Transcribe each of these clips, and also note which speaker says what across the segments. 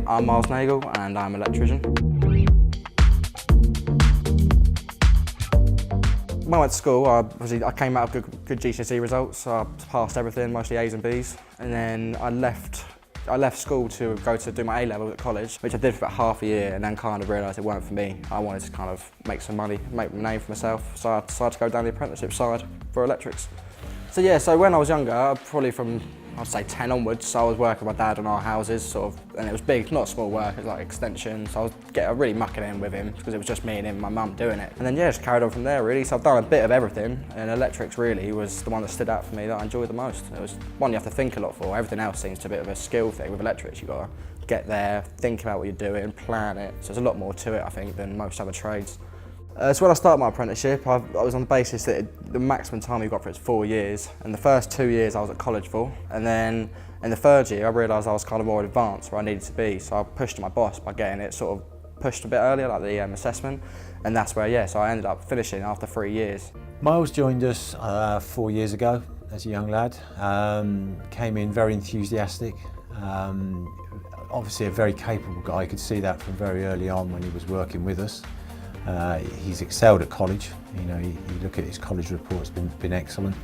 Speaker 1: I'm Myles Nagle and I'm an electrician. When I went to school, I came out of good GCSE results. I passed everything, mostly A's and B's, and then I left school to go to do my A-level at college, which I did for about half a year, and then kind of realised it weren't for me. I wanted to kind of make some money, make a name for myself, so I decided to go down the apprenticeship side for electrics. So yeah, so when I was younger, probably from I'd say 10 onwards, so I was working with my dad on our houses, sort of, and it was big, not small work, it was like extensions. So I was really mucking in with him because it was just me and him and my mum doing it. And then yeah, just carried on from there really. So I've done a bit of everything, and electrics really was the one that stood out for me that I enjoyed the most. It was one you have to think a lot for. Everything else seems to be a bit of a skill thing. With electrics, you've got to get there, think about what you're doing, plan it. So there's a lot more to it, I think, than most other trades. So when I started my apprenticeship, I was on the basis that the maximum time you got for it is 4 years, and the first 2 years I was at college for, and then in the third year I realised I was kind of more advanced where I needed to be, so I pushed my boss by getting it sort of pushed a bit earlier, like the assessment, and that's where, yeah, so I ended up finishing after 3 years.
Speaker 2: Myles joined us 4 years ago as a young lad, came in very enthusiastic, obviously a very capable guy. You could see that from very early on when he was working with us. He's excelled at college. You know, you look at his college reports, been excellent.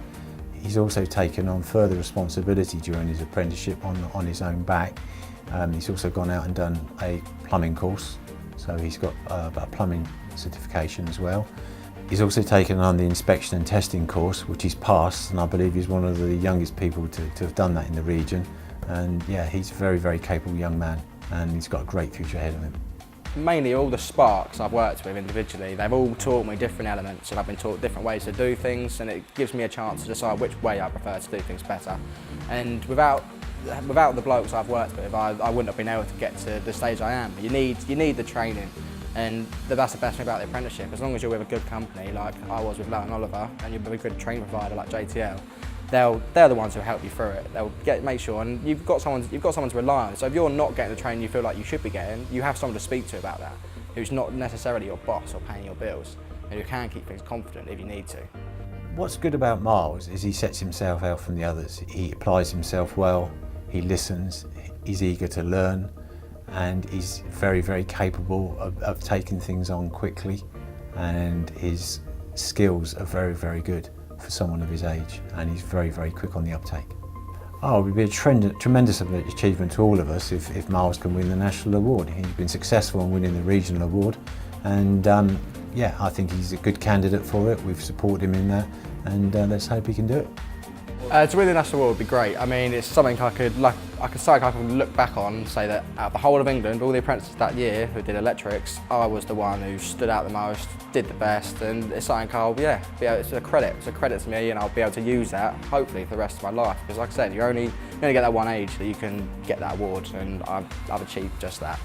Speaker 2: He's also taken on further responsibility during his apprenticeship on his own back. He's also gone out and done a plumbing course, so he's got a plumbing certification as well. He's also taken on the inspection and testing course, which he's passed, and I believe he's one of the youngest people to have done that in the region. And yeah, he's a very, very capable young man, and he's got a great future ahead of him.
Speaker 1: Mainly all the sparks I've worked with individually, they've all taught me different elements, and I've been taught different ways to do things, and it gives me a chance to decide which way I prefer to do things better. And without the blokes I've worked with, I wouldn't have been able to get to the stage I am. You need the training, and that's the best thing about the apprenticeship. As long as you're with a good company like I was with Lowe & Oliver, and you're with a good training provider like JTL, they're the ones who help you through it. They'll make sure, and you've got someone to rely on. So if you're not getting the training you feel like you should be getting, you have someone to speak to about that, who's not necessarily your boss or paying your bills, and who can keep things confident if you need to.
Speaker 2: What's good about Myles is he sets himself out from the others. He applies himself well, he listens, he's eager to learn, and he's very, very capable of taking things on quickly, and his skills are very, very good for someone of his age, and he's very, very quick on the uptake. Oh, it would be a tremendous achievement to all of us if Myles can win the national award. He's been successful in winning the regional award, and yeah, I think he's a good candidate for it. We've supported him in that, and let's hope he can do it.
Speaker 1: To win the national award would be great. I mean, it's something I could look back on and say that out of the whole of England, all the apprentices that year who did electrics, I was the one who stood out the most, did the best, and it's something it's a credit. It's a credit to me, and I'll be able to use that hopefully for the rest of my life. Because like I said, you only get that one age that you can get that award, and I've achieved just that.